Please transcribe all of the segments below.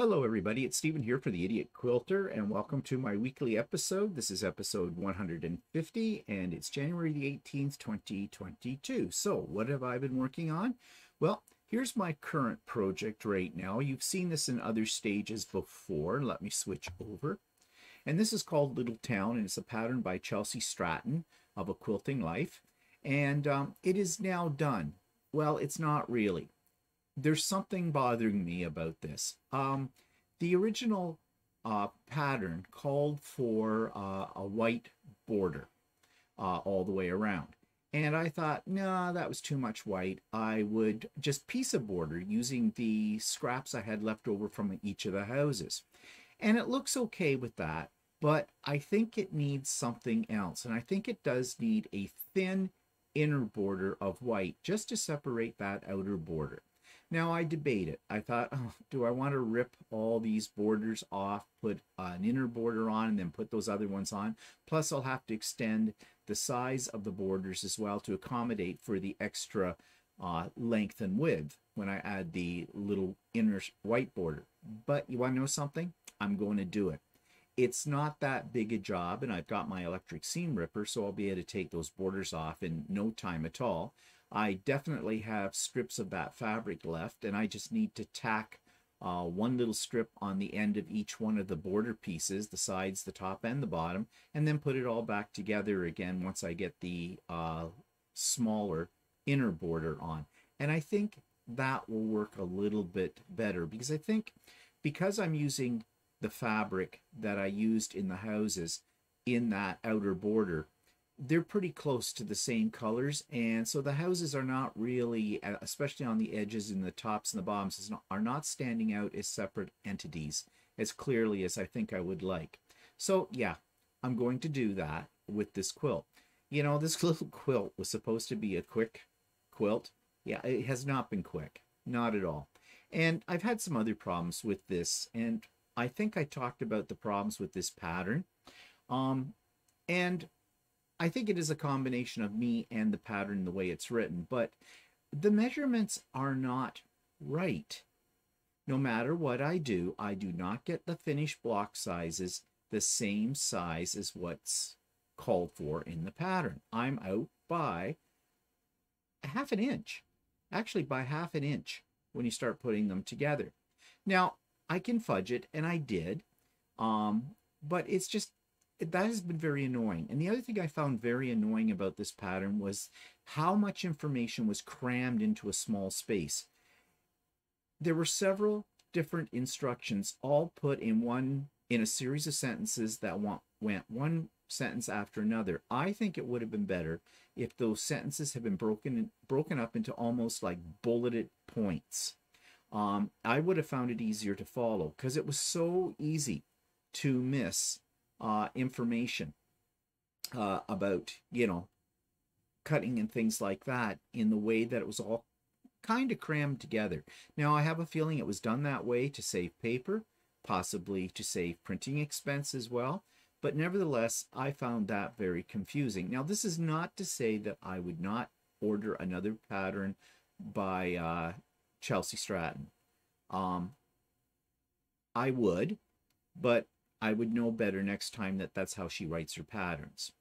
Hello everybody, it's Stephen here for the Idiot Quilter and welcome to my weekly episode. This is episode 150 and it's January the 18th, 2022. So what have I been working on? Well, here's my current project right now. You've seen this in other stages before. Let me switch over. And this is called Little Town and it's a pattern by Chelsea Stratton of A Quilting Life. And it is now done. Well, it's not really. There's something bothering me about this. The original pattern called for a white border all the way around. And I thought, nah, that was too much white. I would just piece a border using the scraps I had left over from each of the houses. And it looks okay with that, but I think it needs something else. And I think it does need a thin inner border of white just to separate that outer border. Now I debate it. I thought, oh, do I want to rip all these borders off, put an inner border on, and then put those other ones on? Plus I'll have to extend the size of the borders as well to accommodate for the extra length and width when I add the little inner white border. But you want to know something? I'm going to do it. It's not that big a job, and I've got my electric seam ripper, so I'll be able to take those borders off in no time at all. I definitely have strips of that fabric left, and I just need to tack one little strip on the end of each one of the border pieces, the sides, the top, and the bottom, and then put it all back together again once I get the smaller inner border on. And I think that will work a little bit better because I think because I'm using the fabric that I used in the houses in that outer border, they're pretty close to the same colors, and so the houses are not really, especially on the edges and the tops and the bottoms, are not standing out as separate entities as clearly as I think I would like. So yeah, I'm going to do that with this quilt. You know, this little quilt was supposed to be a quick quilt. Yeah, it has not been quick, not at all. And I've had some other problems with this, and I think I talked about the problems with this pattern. And I think it is a combination of me and the pattern, the way it's written, but the measurements are not right. No matter what I do not get the finished block sizes the same size as what's called for in the pattern. I'm out by half an inch, actually by half an inch when you start putting them together. Now, I can fudge it, and I did, but it's just, that has been very annoying. And the other thing I found very annoying about this pattern was how much information was crammed into a small space. There were several different instructions all put in a series of sentences that went one sentence after another. I think it would have been better if those sentences had been broken up into almost like bulleted points. I would have found it easier to follow because it was so easy to miss information about, you know, cutting and things like that in the way that it was all kind of crammed together. Now, I have a feeling it was done that way to save paper, possibly to save printing expense as well, but nevertheless, I found that very confusing. Now, this is not to say that I would not order another pattern by Chelsea Stratton. I would, but I would know better next time that that's how she writes her patterns.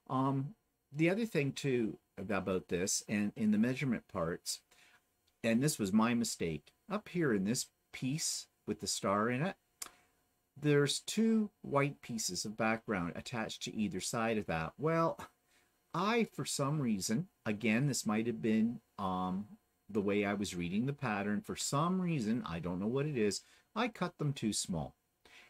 The other thing too about this, and in the measurement parts, and this was my mistake, up here in this piece with the star in it, there's two white pieces of background attached to either side of that. Well, for some reason, again, this might have been the way I was reading the pattern, for some reason, I don't know what it is, I cut them too small.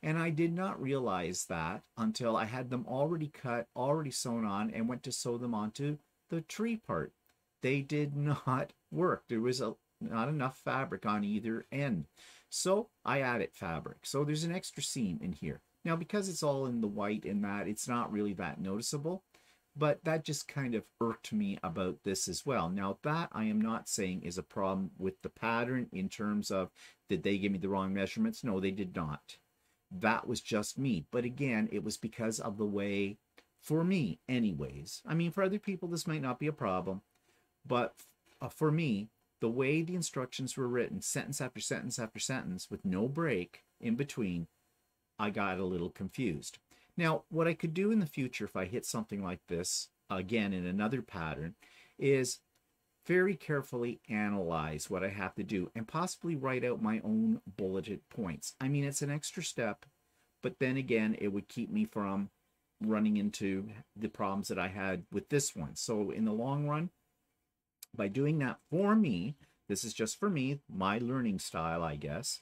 And I did not realize that until I had them already cut, already sewn on, and went to sew them onto the tree part. They did not work. There was not enough fabric on either end. So I added fabric. So there's an extra seam in here. Now, because it's all in the white and that, it's not really that noticeable. But that just kind of irked me about this as well. Now, that I am not saying is a problem with the pattern in terms of, did they give me the wrong measurements? No, they did not. That was just me. But again, it was because of the way, for me anyways. I mean, for other people, this might not be a problem. But for me, the way the instructions were written, sentence after sentence after sentence, with no break, in between, I got a little confused. Now, what I could do in the future if I hit something like this, again in another pattern, is very carefully analyze what I have to do and possibly write out my own bulleted points. I mean, it's an extra step, but then again, it would keep me from running into the problems that I had with this one. So in the long run, by doing that for me, this is just for me, my learning style, I guess,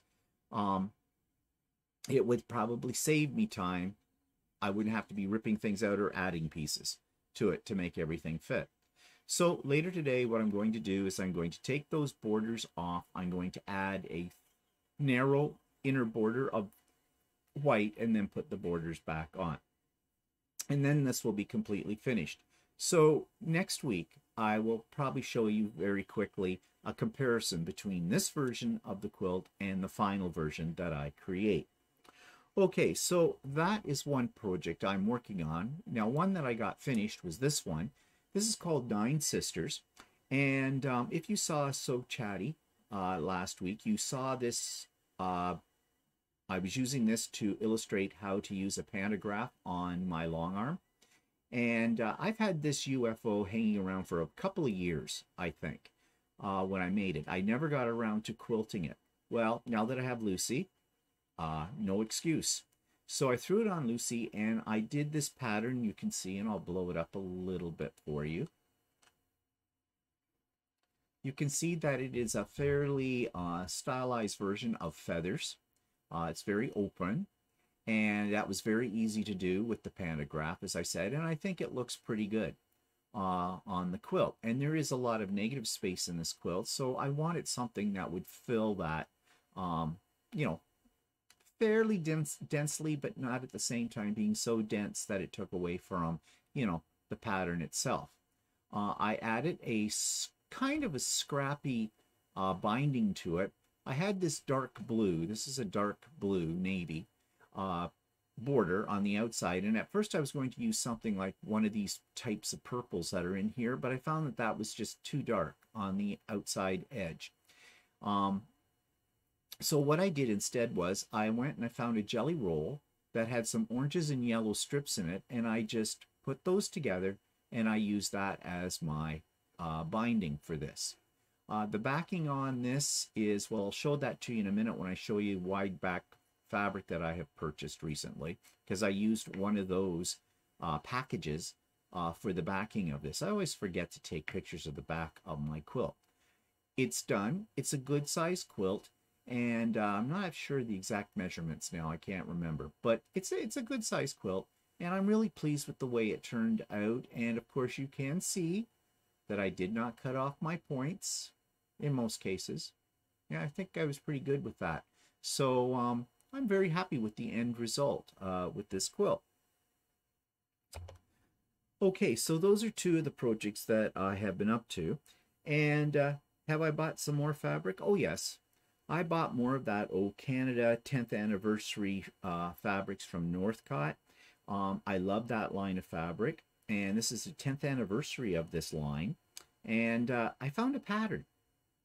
it would probably save me time. I wouldn't have to be ripping things out or adding pieces to it to make everything fit. So later today, what I'm going to do is I'm going to take those borders off. I'm going to add a narrow inner border of white and then put the borders back on. And then this will be completely finished. So next week, I will probably show you very quickly a comparison between this version of the quilt and the final version that I create. Okay, so that is one project I'm working on. Now, one that I got finished was this one. This is called Nine Sisters. And if you saw So Chatty last week, you saw this. I was using this to illustrate how to use a pantograph on my long arm. And I've had this UFO hanging around for a couple of years, I think, when I made it. I never got around to quilting it. Well, now that I have Lucey, no excuse. So I threw it on Lucey and I did this pattern you can see, and I'll blow it up a little bit for you. You can see that it is a fairly stylized version of feathers. It's very open, and that was very easy to do with the pantograph, as I said, and I think it looks pretty good on the quilt. And there is a lot of negative space in this quilt, so I wanted something that would fill that, you know, fairly densely, but not at the same time being so dense that it took away from, you know, the pattern itself. I added a kind of a scrappy binding to it. I had this dark blue, this is a dark blue navy border on the outside, and at first I was going to use something like one of these types of purples that are in here, but I found that that was just too dark on the outside edge. So what I did instead was I went and I found a jelly roll that had some oranges and yellow strips in it, and I just put those together and I used that as my binding for this. The backing on this is, well, I'll show that to you in a minute when I show you wide back fabric that I have purchased recently, because I used one of those packages for the backing of this. I always forget to take pictures of the back of my quilt. It's done. It's a good size quilt, and I'm not sure the exact measurements now. I can't remember, but it's a good size quilt, and I'm really pleased with the way it turned out. And of course, you can see that I did not cut off my points in most cases. Yeah, I think I was pretty good with that. So I'm very happy with the end result with this quilt. Okay, so those are two of the projects that I have been up to. And have I bought some more fabric? Oh, yes. I bought more of that old Canada 10th anniversary fabrics from Northcott. I love that line of fabric. And this is the 10th anniversary of this line. And I found a pattern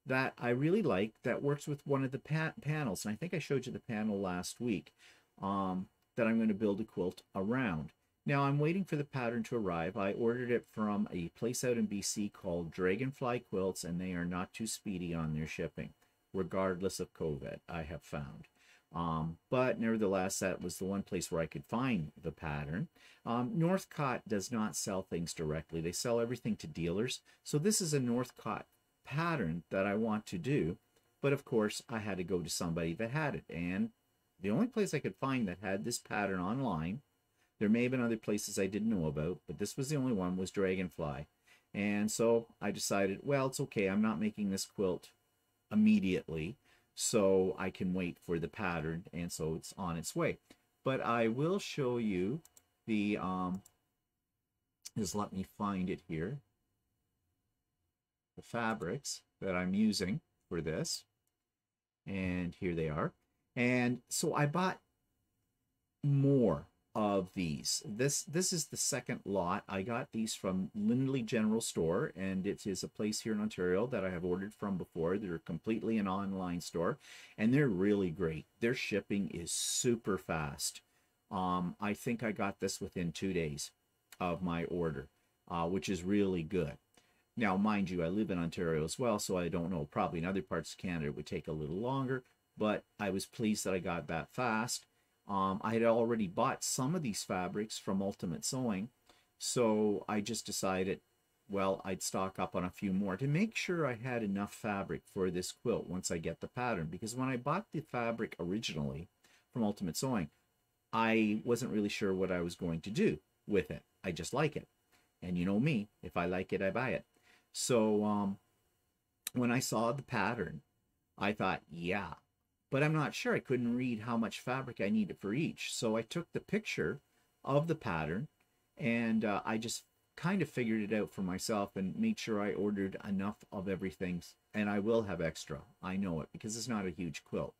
that I really like that works with one of the panels. And I think I showed you the panel last week that I'm going to build a quilt around. Now I'm waiting for the pattern to arrive. I ordered it from a place out in BC called Dragonfly Quilts, and they are not too speedy on their shipping, regardless of COVID, I have found. But nevertheless, that was the one place where I could find the pattern. Northcott does not sell things directly. They sell everything to dealers. So this is a Northcott pattern that I want to do. But of course, I had to go to somebody that had it. And the only place I could find that had this pattern online, there may have been other places I didn't know about, but this was the only one, was Dragonfly. And so I decided, well, it's okay. I'm not making this quilt immediately, so I can wait for the pattern, and so it's on its way. But I will show you the just let me find it here, the fabrics that I'm using for this, and here they are. And so I bought more of these. This is the second lot. I got these from Lindley General Store, and it is a place here in Ontario that I have ordered from before. They're completely an online store, and they're really great. Their shipping is super fast. I think I got this within 2 days of my order, which is really good. Now, mind you, I live in Ontario as well, so I don't know. Probably in other parts of Canada it would take a little longer, but I was pleased that I got that fast. I had already bought some of these fabrics from Ultimate Sewing, so I just decided, well, I'd stock up on a few more to make sure I had enough fabric for this quilt once I get the pattern. Because when I bought the fabric originally from Ultimate Sewing, I wasn't really sure what I was going to do with it. I just like it. And you know me, if I like it, I buy it. So when I saw the pattern, I thought, yeah, but I'm not sure. I couldn't read how much fabric I needed for each. So I took the picture of the pattern, and I just kind of figured it out for myself and made sure I ordered enough of everything. And I will have extra. I know it, because it's not a huge quilt.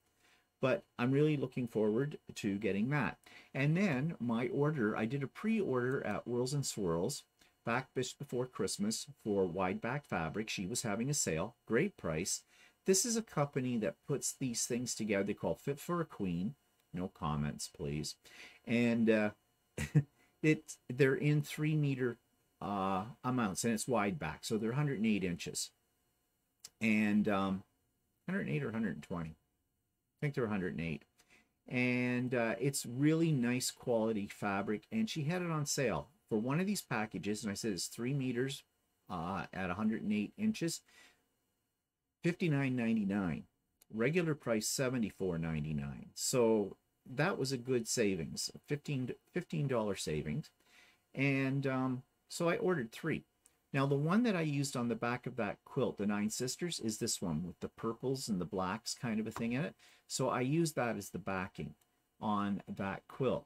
But I'm really looking forward to getting that. And then my order, I did a pre-order at Whirls and Swirls back just before Christmas for wide back fabric. She was having a sale, great price. This is a company that puts these things together. They call Fit for a Queen. No comments, please. And they're in 3-meter amounts, and it's wide back, so they're 108 inches. And 108 or 120. I think they're 108. And it's really nice quality fabric, and she had it on sale for one of these packages, and I said it's 3 meters at 108 inches, $59.99. Regular price $74.99. So that was a good savings, $15 savings. And so I ordered 3. Now the one that I used on the back of that quilt, the 9 Sisters, is this one with the purples and the blacks kind of a thing in it. So I used that as the backing on that quilt.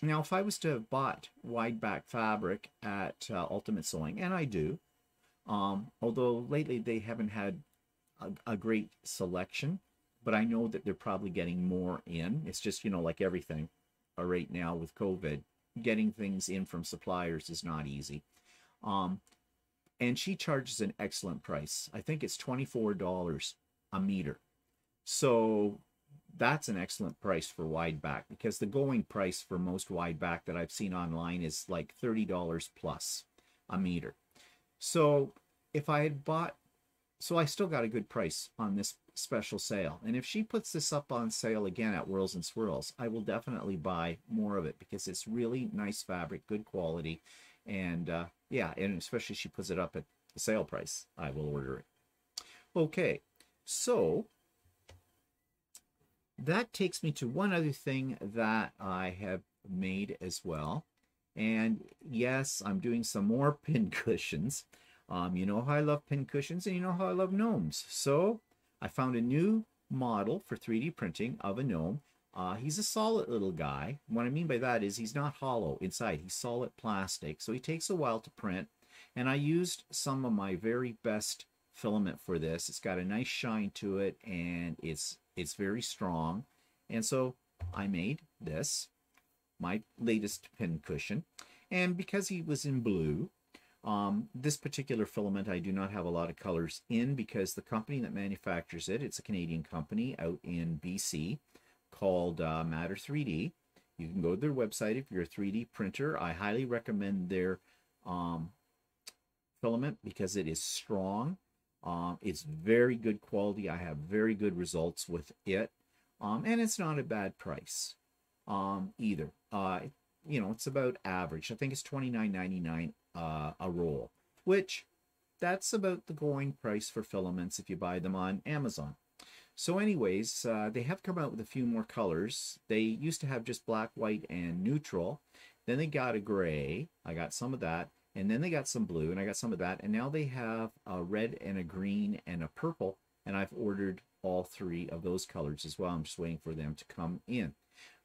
Now if I was to have bought wide back fabric at Ultimate Sewing, and I do, although lately they haven't had a great selection, but I know that they're probably getting more in. It's just, you know, like everything right now with COVID, getting things in from suppliers is not easy. And she charges an excellent price. I think it's $24 a meter. So that's an excellent price for wide back, because the going price for most wide back that I've seen online is like $30 plus a meter. So if I had bought, so I still got a good price on this special sale. And if she puts this up on sale again at Whirls and Swirls, I will definitely buy more of it, because it's really nice fabric, good quality. And yeah, and especially if she puts it up at the sale price, I will order it. Okay, so that takes me to one other thing that I have made as well. And yes, I'm doing some more pin cushions. You know how I love pin cushions, and you know how I love gnomes. So I found a new model for 3D printing of a gnome. He's a solid little guy. What I mean by that is he's not hollow inside. He's solid plastic. So he takes a while to print. And I used some of my very best filament for this. It's got a nice shine to it, and it's very strong. And so I made this, my latest pin cushion. And because he was in blue, this particular filament I do not have a lot of colors in, because the company that manufactures it, it's a Canadian company out in BC called Matter 3D. You can go to their website if you're a 3D printer. I highly recommend their filament because it is strong. It's very good quality. I have very good results with it. And it's not a bad price either. You know, it's about average. I think it's $29.99 a roll, which that's about the going price for filaments if you buy them on Amazon. So anyways, they have come out with a few more colors. They used to have just black, white, and neutral. Then they got a gray. I got some of that. And then they got some blue, and I got some of that. And now they have a red and a green and a purple. And I've ordered all 3 of those colors as well. I'm just waiting for them to come in.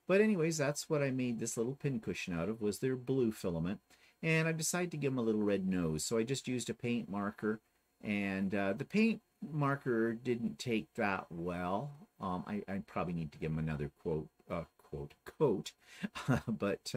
But anyways, that's what I made this little pin cushion out of, was their blue filament. And I decided to give them a little red nose. So I just used a paint marker. And the paint marker didn't take that well. I probably need to give them another coat quote coat. But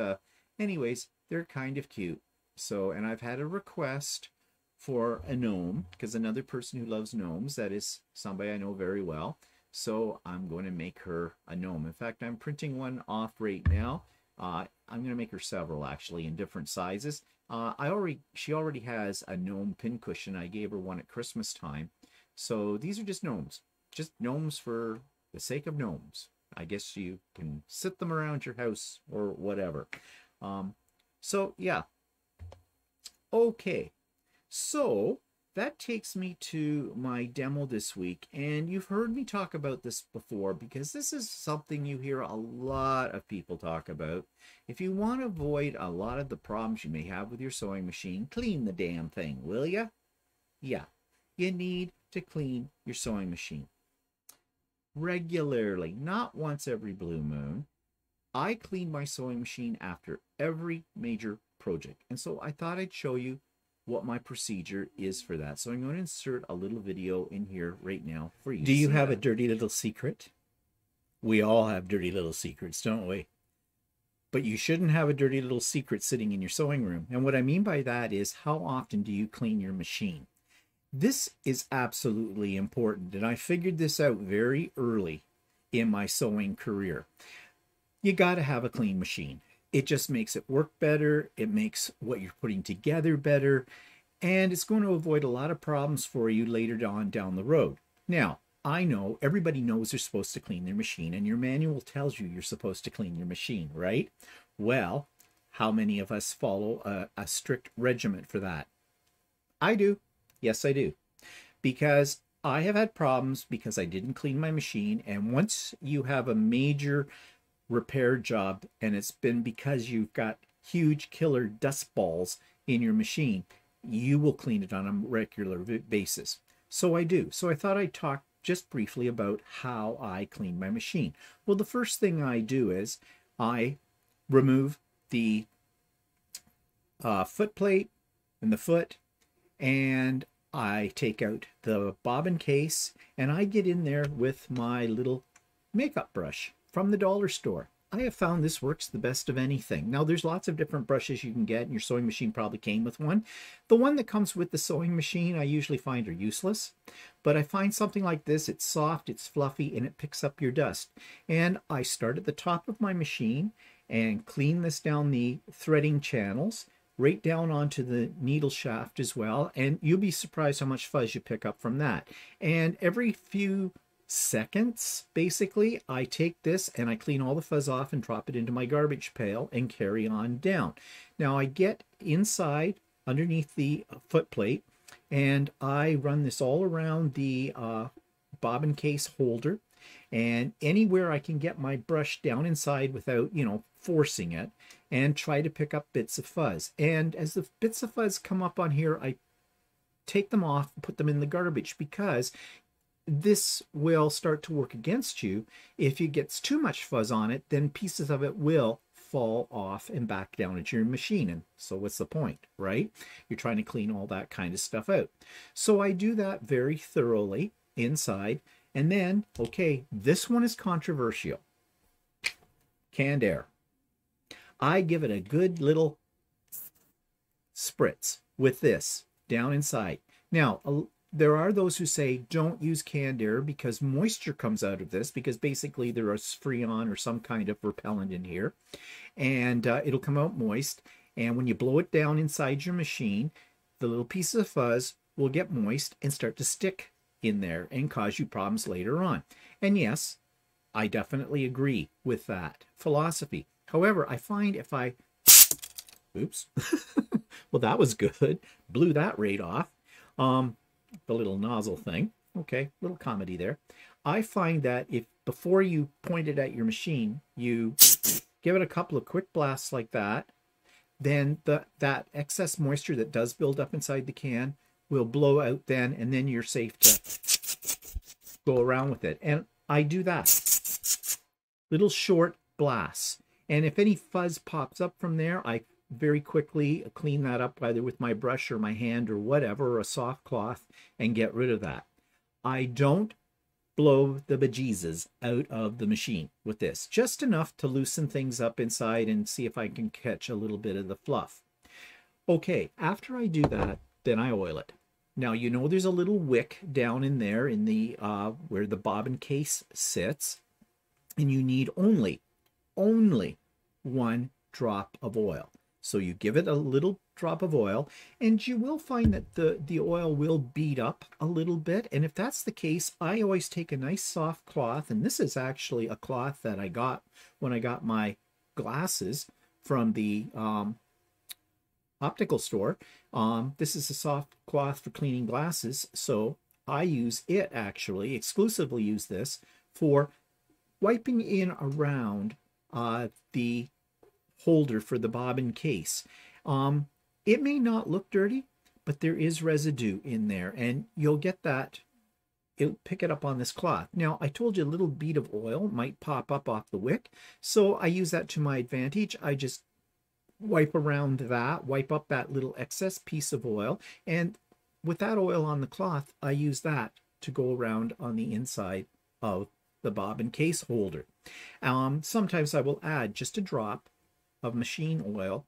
anyways, they're kind of cute. So, and I've had a request for a gnome, because another person who loves gnomes, that is somebody I know very well. So I'm going to make her a gnome. In fact, I'm printing one off right now. I'm going to make her several, actually, in different sizes. She already has a gnome pincushion. I gave her one at Christmas time. So these are just gnomes for the sake of gnomes. I guess you can sit them around your house or whatever. So yeah. Okay. So that takes me to my demo this week, and you've heard me talk about this before because this is something you hear a lot of people talk about. If you want to avoid a lot of the problems you may have with your sewing machine, clean the damn thing, will ya? Yeah, you need to clean your sewing machine regularly, not once every blue moon. I clean my sewing machine after every major project, and so I thought I'd show you what my procedure is for that. So I'm going to insert a little video in here right now for you. Do you have a dirty little secret? We all have dirty little secrets, don't we? But you shouldn't have a dirty little secret sitting in your sewing room. And what I mean by that is, how often do you clean your machine? This is absolutely important, and I figured this out very early in my sewing career. You got to have a clean machine. It just makes it work better. It makes what you're putting together better. And it's going to avoid a lot of problems for you later on down the road. Now, I know everybody knows they're supposed to clean their machine, and your manual tells you you're supposed to clean your machine, right? Well, how many of us follow a strict regiment for that? I do. Yes, I do. Because I have had problems because I didn't clean my machine. And once you have a major repair job, and it's been because you've got huge killer dust balls in your machine, you will clean it on a regular basis. So I do. So I thought I'd talk just briefly about how I clean my machine. Well, the first thing I do is I remove the foot plate and the foot, and I take out the bobbin case, and I get in there with my little makeup brush from the dollar store. I have found this works the best of anything. Now, there's lots of different brushes you can get, and your sewing machine probably came with one. The one that comes with the sewing machine I usually find are useless, but I find something like this. It's soft, it's fluffy, and it picks up your dust. And I start at the top of my machine and clean this down the threading channels, right down onto the needle shaft as well, and you'll be surprised how much fuzz you pick up from that. And every few seconds, basically, I take this and I clean all the fuzz off and drop it into my garbage pail and carry on down. Now I get inside underneath the foot plate, and I run this all around the bobbin case holder, and anywhere I can get my brush down inside without, forcing it, and try to pick up bits of fuzz. And as the bits of fuzz come up on here, I take them off and put them in the garbage, because this will start to work against you. If it gets too much fuzz on it, then pieces of it will fall off and back down into your machine. And so what's the point, right? You're trying to clean all that kind of stuff out. So I do that very thoroughly inside. And then, okay, this one is controversial. Canned air. I give it a good little spritz with this down inside. Now, there are those who say don't use canned air because moisture comes out of this, because basically there is Freon or some kind of repellent in here, and it'll come out moist. And when you blow it down inside your machine, the little pieces of fuzz will get moist and start to stick in there and cause you problems later on. And yes, I definitely agree with that philosophy. However, I find if I, oops, well, that was good. Blew that right off. The little nozzle thing. Okay, little comedy there. I find that if before you point it at your machine, you give it a couple of quick blasts like that, then that excess moisture that does build up inside the can will blow out then, and then you're safe to go around with it. And I do that. Little short blasts. And if any fuzz pops up from there, I very quickly clean that up either with my brush or my hand or whatever, or a soft cloth, and get rid of that. I don't blow the bejesus out of the machine with this, just enough to loosen things up inside and see if I can catch a little bit of the fluff. Okay, after I do that, then I oil it. Now, you know there's a little wick down in there in the where the bobbin case sits, and you need only 1 drop of oil. So you give it a little drop of oil, and you will find that the oil will bead up a little bit. And if that's the case, I always take a nice soft cloth, and this is actually a cloth that I got when I got my glasses from the optical store. This is a soft cloth for cleaning glasses, so I use it, actually exclusively use this for wiping in around the holder for the bobbin case. It may not look dirty, but there is residue in there, and you'll get that. It'll pick it up on this cloth. Now, I told you a little bead of oil might pop up off the wick, so I use that to my advantage. I just wipe around that, wipe up that little excess piece of oil, and with that oil on the cloth, I use that to go around on the inside of the bobbin case holder. Sometimes I will add just a drop of machine oil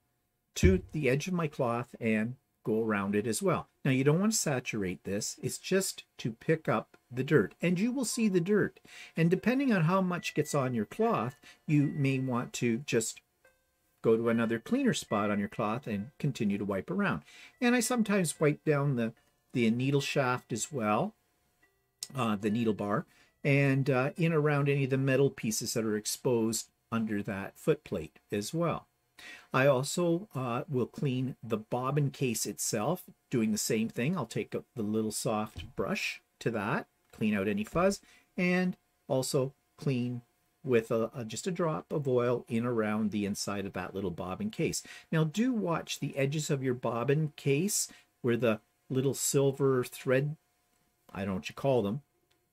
to the edge of my cloth and go around it as well. Now, you don't want to saturate this. It's just to pick up the dirt, and you will see the dirt. And depending on how much gets on your cloth, you may want to just go to another cleaner spot on your cloth and continue to wipe around. And I sometimes wipe down the needle shaft as well, the needle bar, and in around any of the metal pieces that are exposed under that foot plate as well. I also will clean the bobbin case itself, doing the same thing. I'll take the little soft brush to that, clean out any fuzz, and also clean with just a drop of oil in around the inside of that little bobbin case. Now, do watch the edges of your bobbin case where the little silver thread, I don't know what you call them,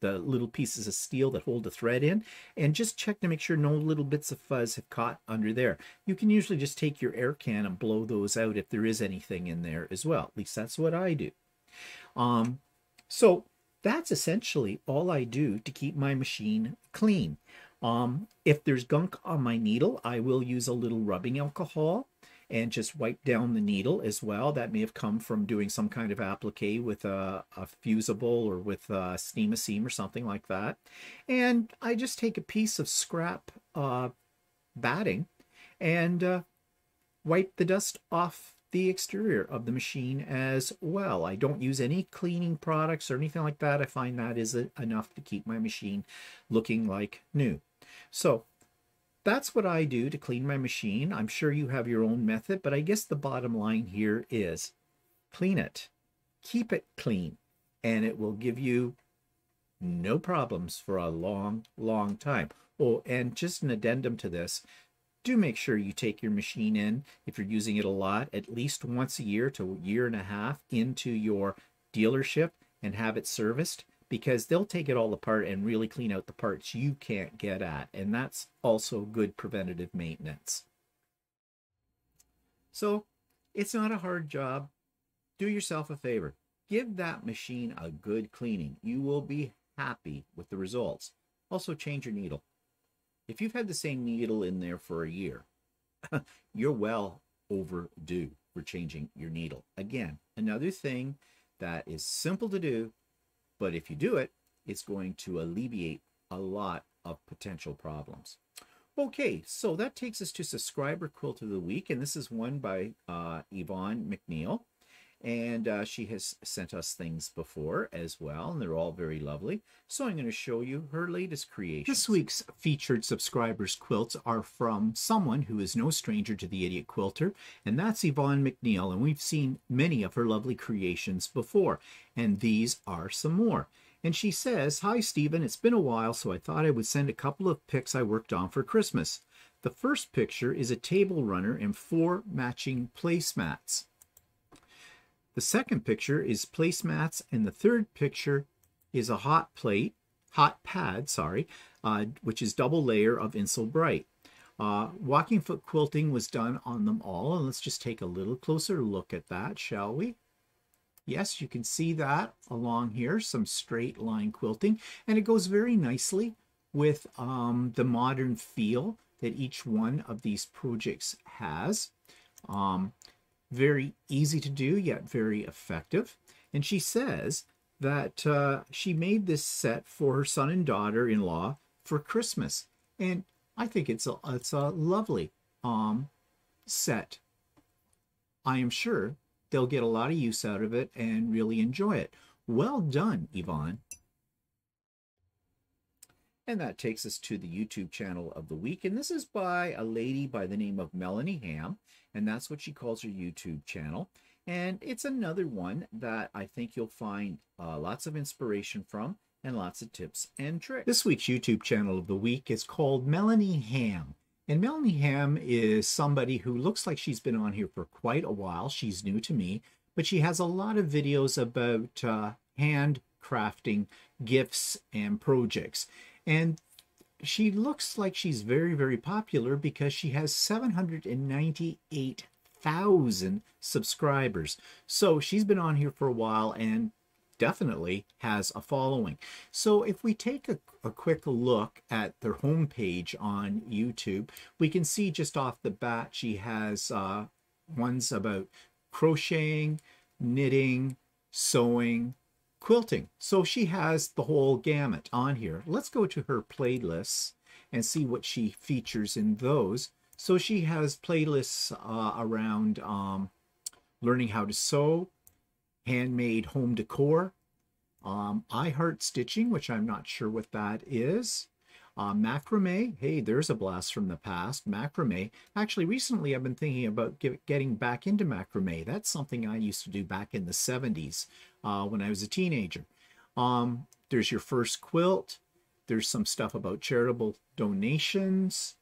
the little pieces of steel that hold the thread in, and just check to make sure no little bits of fuzz have caught under there. You can usually just take your air can and blow those out if there is anything in there as well. At least that's what I do. So that's essentially all I do to keep my machine clean. If there's gunk on my needle, I will use a little rubbing alcohol and just wipe down the needle as well. That may have come from doing some kind of applique with a fusible or with steam-a-seam or something like that. And I just take a piece of scrap batting and wipe the dust off the exterior of the machine as well. I don't use any cleaning products or anything like that. I find that is enough to keep my machine looking like new. So that's what I do to clean my machine. I'm sure you have your own method, but I guess the bottom line here is clean it, keep it clean, and it will give you no problems for a long, long time. Oh, and just an addendum to this, do make sure you take your machine in, if you're using it a lot, at least once a year to a year and a half into your dealership and have it serviced, because they'll take it all apart and really clean out the parts you can't get at. And that's also good preventative maintenance. So it's not a hard job. Do yourself a favor. Give that machine a good cleaning. You will be happy with the results. Also, change your needle. If you've had the same needle in there for a year, you're well overdue for changing your needle. Again, another thing that is simple to do, but if you do it, it's going to alleviate a lot of potential problems. Okay, so that takes us to Subscriber Quilt of the Week, and this is one by Yvonne Mcneill. And she has sent us things before as well, and they're all very lovely. So I'm going to show you her latest creation. This week's featured subscribers' quilts are from someone who is no stranger to the Idiot Quilter, and that's Yvonne Mcneill, and we've seen many of her lovely creations before, and these are some more. And she says, "Hi Stephen, it's been a while, so I thought I would send a couple of pics I worked on for Christmas. The first picture is a table runner and 4 matching placemats. The second picture is placemats, and the third picture is a hot pad, which is double layer of Insul Bright. Walking foot quilting was done on them all, and let's just take a little closer look at that, shall we? Yes, you can see that along here, some straight line quilting, and it goes very nicely with the modern feel that each one of these projects has. Um, Very easy to do, yet very effective. And she says that she made this set for her son and daughter-in-law for Christmas. And I think it's a lovely set. I am sure they'll get a lot of use out of it and really enjoy it. Well done, Yvonne. And that takes us to the YouTube channel of the week. And this is by a lady by the name of Melanie Ham. And that's what she calls her YouTube channel. And it's another one that I think you'll find lots of inspiration from and lots of tips and tricks. This week's YouTube channel of the week is called Melanie Ham. And Melanie Ham is somebody who looks like she's been on here for quite a while. She's new to me, but she has a lot of videos about handcrafting gifts and projects. And she looks like she's very, very popular because she has 798,000 subscribers. So she's been on here for a while and definitely has a following. So if we take a quick look at their homepage on YouTube, we can see just off the bat she has ones about crocheting, knitting, sewing, quilting. So she has the whole gamut on here. Let's go to her playlists and see what she features in those. So she has playlists around learning how to sew, handmade home decor, I heart stitching, which I'm not sure what that is. Macrame, hey, there's a blast from the past. Macrame. Actually, recently I've been thinking about getting back into macrame. That's something I used to do back in the 70s when I was a teenager. There's your first quilt. There's some stuff about charitable donations,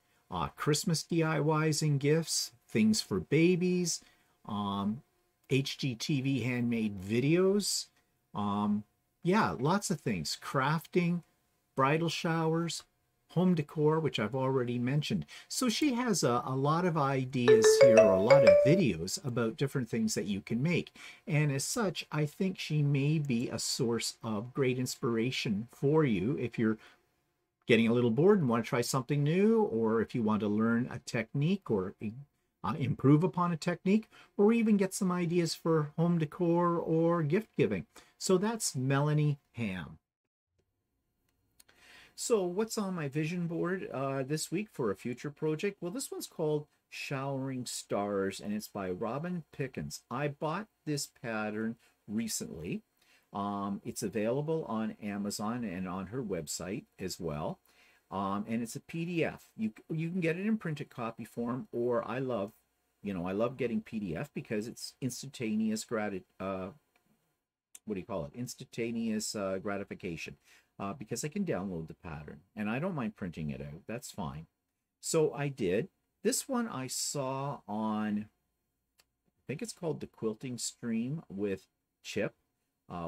Christmas DIYs and gifts, things for babies, HGTV handmade videos. Yeah, lots of things. Crafting, bridal showers, home decor, which I've already mentioned. So she has a lot of ideas here, or a lot of videos about different things that you can make. And as such, I think she may be a source of great inspiration for you if you're getting a little bored and want to try something new, or if you want to learn a technique or improve upon a technique, or even get some ideas for home decor or gift giving. So that's Melanie Ham. So what's on my vision board this week for a future project? Well, this one's called Showering Stars, and it's by Robin Pickens. I bought this pattern recently. It's available on Amazon and on her website as well. And it's a PDF. You can get it in printed copy form, or I love getting PDF because it's instantaneous instantaneous gratification. Because I can download the pattern and I don't mind printing it out. That's fine. So I did. This one I saw on, I think it's called the Quilting Stream with Chip,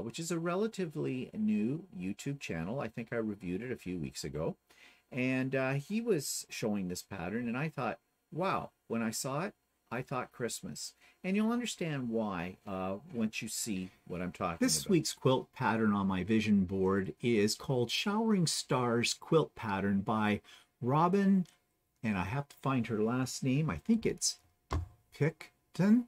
which is a relatively new YouTube channel. I think I reviewed it a few weeks ago. And he was showing this pattern and I thought, wow, when I saw it, I thought Christmas. And you'll understand why once you see what I'm talking about. This week's quilt pattern on my vision board is called Showering Stars Quilt Pattern by Robin, and I have to find her last name. I think it's Pickens.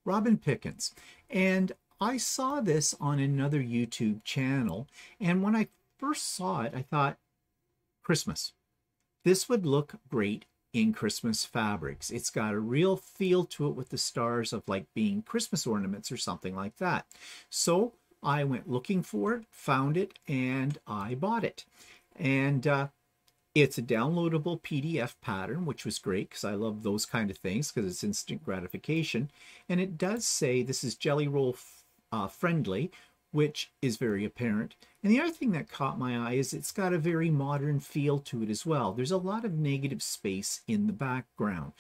Robin Pickens. And I saw this on another YouTube channel, and when I first saw it, I thought, Christmas. This would look great in Christmas fabrics. It's got a real feel to it with the stars of like being Christmas ornaments or something like that. So I went looking for it, found it, and I bought it. And it's a downloadable PDF pattern, which was great because I love those kind of things because it's instant gratification. And it does say this is Jelly Roll friendly, which is very apparent. And the other thing that caught my eye is it's got a very modern feel to it as well. There's a lot of negative space in the background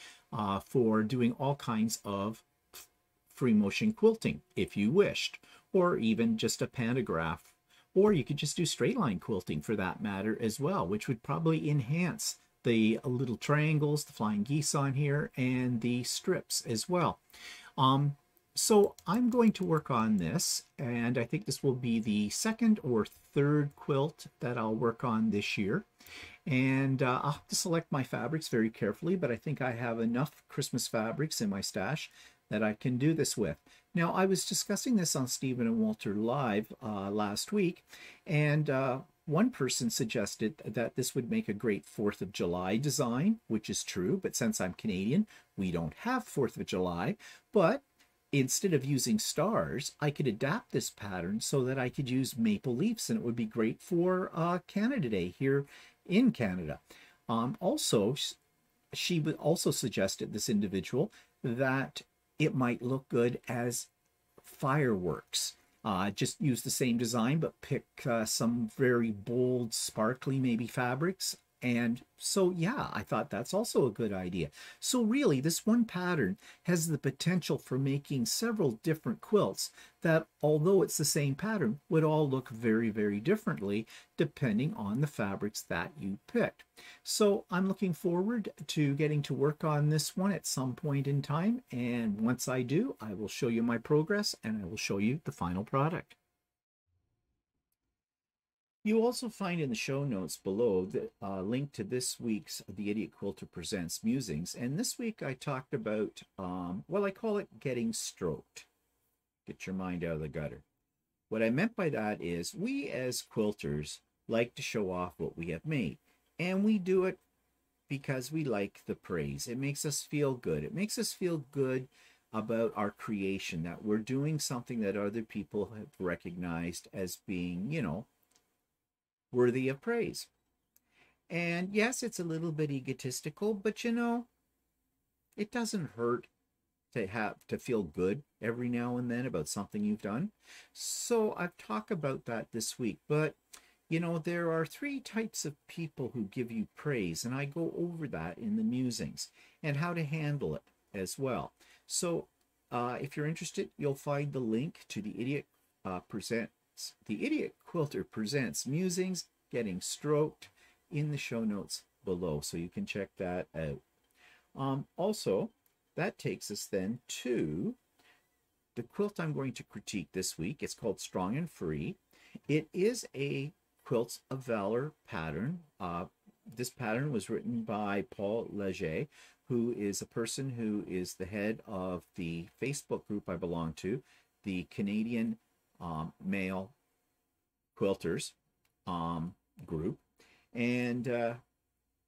for doing all kinds of free motion quilting if you wished, or even just a pantograph, or you could just do straight line quilting for that matter as well, which would probably enhance the little triangles, the flying geese on here, and the strips as well. So I'm going to work on this, and I think this will be the second or third quilt that I'll work on this year. And I'll have to select my fabrics very carefully, but I think I have enough Christmas fabrics in my stash that I can do this with. Now, I was discussing this on Stephen and Walter Live last week, and one person suggested that this would make a great 4th of July design, which is true, but since I'm Canadian, we don't have 4th of July, but instead of using stars, I could adapt this pattern so that I could use maple leaves, and it would be great for Canada Day here in Canada. Also, she would also suggested, this individual, that it might look good as fireworks. Just use the same design, but pick some very bold, sparkly maybe fabrics. And so, yeah, I thought that's also a good idea. So really, this one pattern has the potential for making several different quilts that, although it's the same pattern, would all look very, very differently depending on the fabrics that you picked. So I'm looking forward to getting to work on this one at some point in time. And once I do, I will show you my progress and I will show you the final product. You also find in the show notes below the link to this week's The Idiot Quilter Presents Musings. And this week I talked about, well, I call it getting stroked. Get your mind out of the gutter. What I meant by that is we as quilters like to show off what we have made. And we do it because we like the praise. It makes us feel good. It makes us feel good about our creation, that we're doing something that other people have recognized as being, you know, worthy of praise. And yes, it's a little bit egotistical, but you know, it doesn't hurt to feel good every now and then about something you've done. So I've talked about that this week, but you know, there are 3 types of people who give you praise, and I go over that in the musings and how to handle it as well. So if you're interested, you'll find the link to the Idiot Quilter Presents Musings, Getting Stroked, in the show notes below, so you can check that out. Also, that takes us then to the quilt I'm going to critique this week. It's called Strong and Free. It is a Quilts of Valour pattern. This pattern was written by Paul Leger, who is a person who is the head of the Facebook group I belong to, the Canadian Male Quilters group. And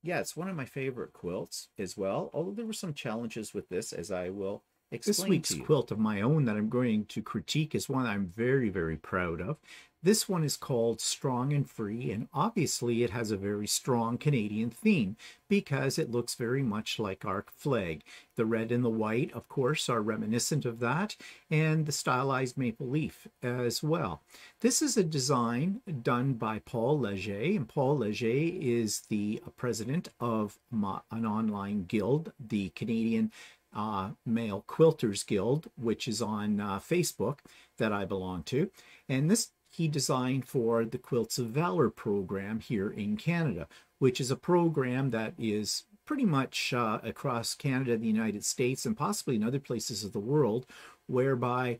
yeah, it's one of my favorite quilts as well, although there were some challenges with this, as I will explain to you. This week's quilt of my own that I'm going to critique is one I'm very, very proud of. This one is called Strong and Free, and obviously it has a very strong Canadian theme because it looks very much like our flag. The red and the white, of course, are reminiscent of that, and the stylized maple leaf as well. This is a design done by Paul Leger, and Paul Leger is the president of an online guild, the Canadian Male Quilters Guild, which is on Facebook that I belong to. And this he designed for the Quilts of Valour program here in Canada, which is a program that is pretty much across Canada, the United States, and possibly in other places of the world, whereby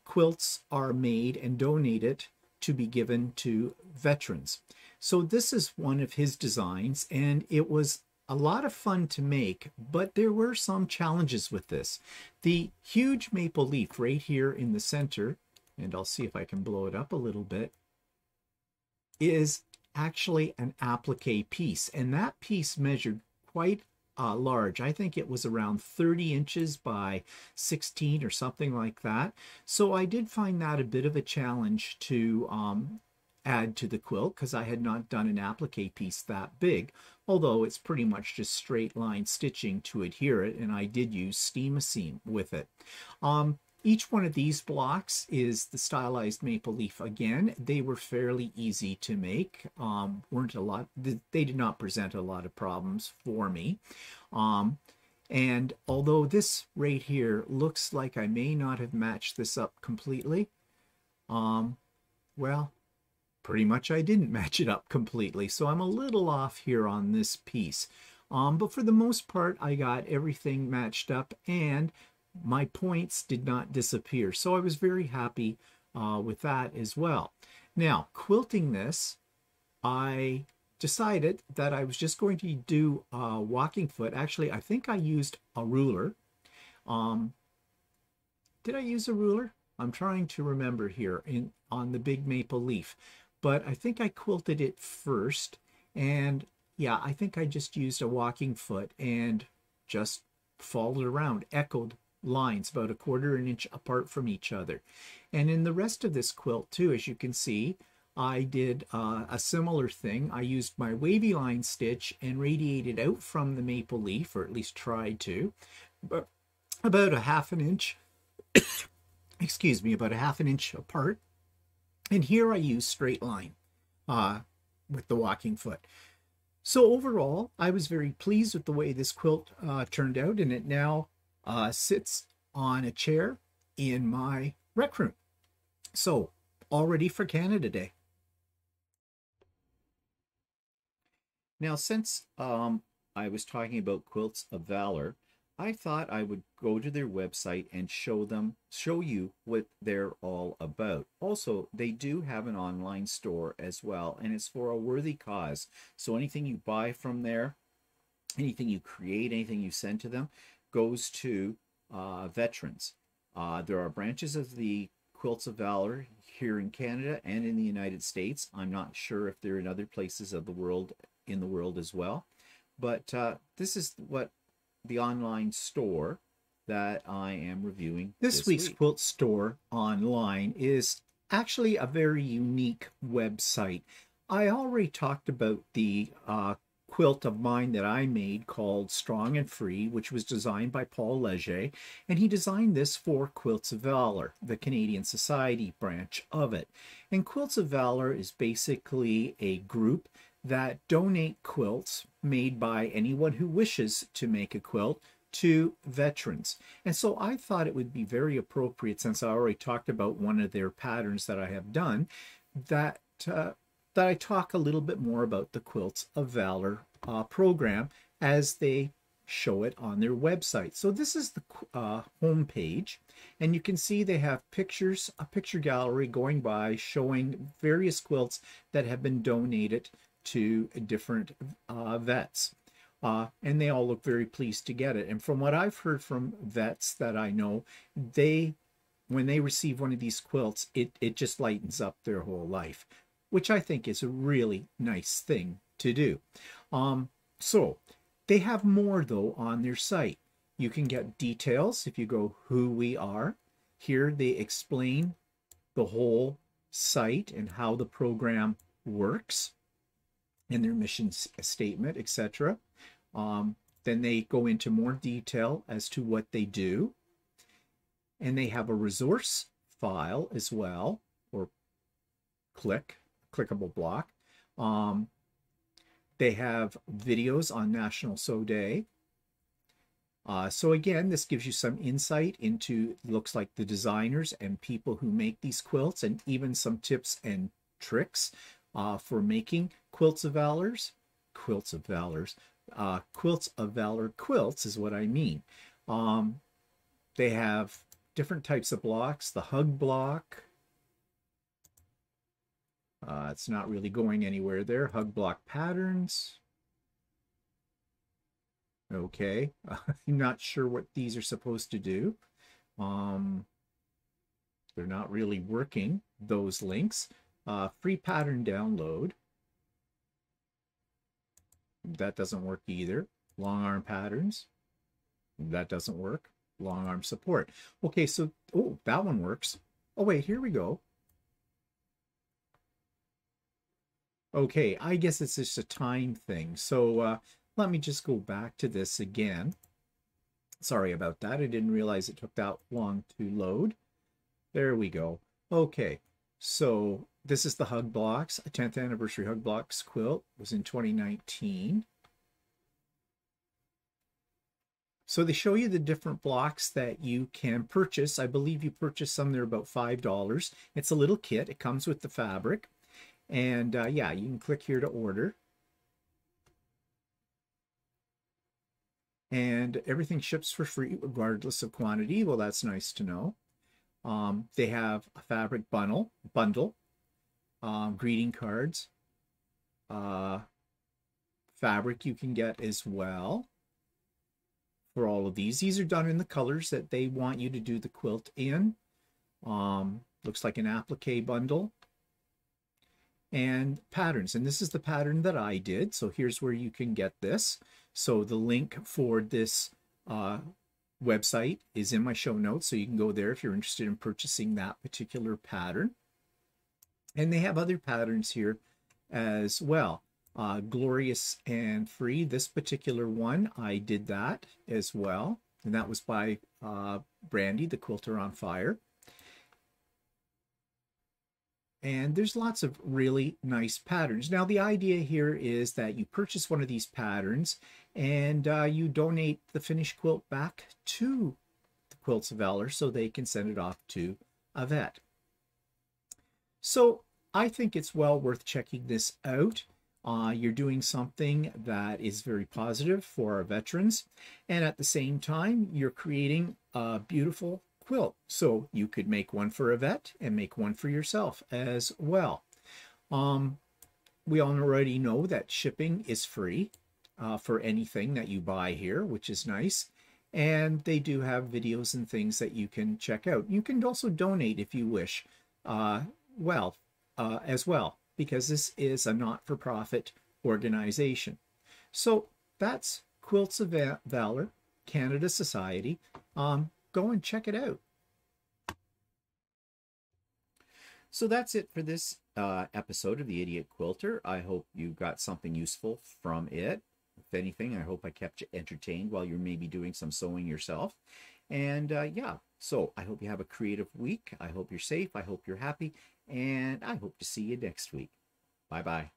quilts are made and donated to be given to veterans. So this is one of his designs, and it was a lot of fun to make, but there were some challenges with this. The huge maple leaf right here in the center, and I'll see if I can blow it up a little bit, is actually an applique piece, and that piece measured quite large. I think it was around 30 inches by 16 or something like that. So I did find that a bit of a challenge to add to the quilt because I had not done an applique piece that big, although it's pretty much just straight line stitching to adhere it, and I did use steam-a-seam with it. Each one of these blocks is the stylized maple leaf again. They were fairly easy to make. They did not present a lot of problems for me. And although this right here looks like I may not have matched this up completely, well, pretty much I didn't match it up completely. So I'm a little off here on this piece. But for the most part, I got everything matched up and my points did not disappear. So I was very happy with that as well. Now, quilting this, I decided that I was just going to do a walking foot. Actually, I think I used a ruler. Did I use a ruler? I'm trying to remember here on the big maple leaf. But I think I quilted it first. And yeah, I think I just used a walking foot and just followed around, echoed lines about 1/4 inch apart from each other. And in the rest of this quilt too, as you can see, I did a similar thing. I used my wavy line stitch and radiated out from the maple leaf, or at least tried to, but about 1/2 inch, excuse me, about 1/2 inch apart. And here I use straight line with the walking foot. So overall, I was very pleased with the way this quilt turned out, and it now sits on a chair in my rec room. So, all ready for Canada Day. Now, since I was talking about Quilts of Valour, I thought I would go to their website and show you what they're all about. Also, they do have an online store as well, and it's for a worthy cause. So anything you buy from there, anything you create, anything you send to them, goes to veterans. There are branches of the Quilts of Valour here in Canada and in the United States. I'm not sure if they're in other places of the world, as well. But this is what the online store that I am reviewing this week's week. Quilt store online is actually a very unique website. I already talked about the quilt of mine that I made called Strong and Free, which was designed by Paul Leger, and he designed this for Quilts of Valour, the Canadian Society branch of it. And Quilts of Valour is basically a group that donate quilts made by anyone who wishes to make a quilt to veterans. And so I thought it would be very appropriate, since I already talked about one of their patterns that I have done, that I talk a little bit more about the Quilts of Valour program as they show it on their website. So this is the home page, and you can see they have pictures, a picture gallery going by showing various quilts that have been donated to different vets. And they all look very pleased to get it. And from what I've heard from vets that I know, when they receive one of these quilts, it just lightens up their whole life, which I think is a really nice thing to do. So they have more though on their site. You can get details if you go who we are. Here they explain the whole site and how the program works and their mission statement, etc. Then they go into more detail as to what they do. And they have a resource file as well, or clickable block. They have videos on National Sew Day. So again, this gives you some insight into, looks like, the designers and people who make these quilts, and even some tips and tricks for making Quilts of Valour. Quilts of Valour quilts is what I mean. They have different types of blocks. The hug block. It's not really going anywhere there. Hug block patterns. Okay. I'm not sure what these are supposed to do. They're not really working, those links. Free pattern download. That doesn't work either. Long arm patterns. That doesn't work. Long arm support. Okay, so, oh, that one works. Oh, wait, here we go. Okay, I guess it's just a time thing. So let me just go back to this again. Sorry about that. I didn't realize it took that long to load. There we go. Okay, so this is the Hug Blocks. A 10th anniversary Hug Blocks quilt. It was in 2019. So they show you the different blocks that you can purchase. I believe you purchase some, they're about $5. It's a little kit. It comes with the fabric. And yeah, you can click here to order. And everything ships for free regardless of quantity. Well, that's nice to know. They have a fabric bundle, greeting cards, fabric you can get as well for all of these. These are done in the colors that they want you to do the quilt in. Looks like an applique bundle. And patterns. And this is the pattern that I did. So here's where you can get this. So the link for this website is in my show notes. So you can go there if you're interested in purchasing that particular pattern. And they have other patterns here as well. Glorious and Free. This particular one, I did that as well. And that was by Brandy, the Quilter on Fire. And there's lots of really nice patterns. Now, the idea here is that you purchase one of these patterns and you donate the finished quilt back to the Quilts of Valour so they can send it off to a vet. So I think it's well worth checking this out. You're doing something that is very positive for our veterans. And at the same time, you're creating a beautiful quilt. So you could make one for a vet and make one for yourself as well. We already know that shipping is free for anything that you buy here, which is nice. And they do have videos and things that you can check out. You can also donate if you wish, as well, because this is a not-for-profit organization. So that's Quilts of Valour, Canada Society. Go and check it out. So that's it for this episode of the Idiot Quilter. I hope you got something useful from it. If anything, I hope I kept you entertained while you're maybe doing some sewing yourself. And yeah, so I hope you have a creative week. I hope you're safe. I hope you're happy. And I hope to see you next week. Bye-bye.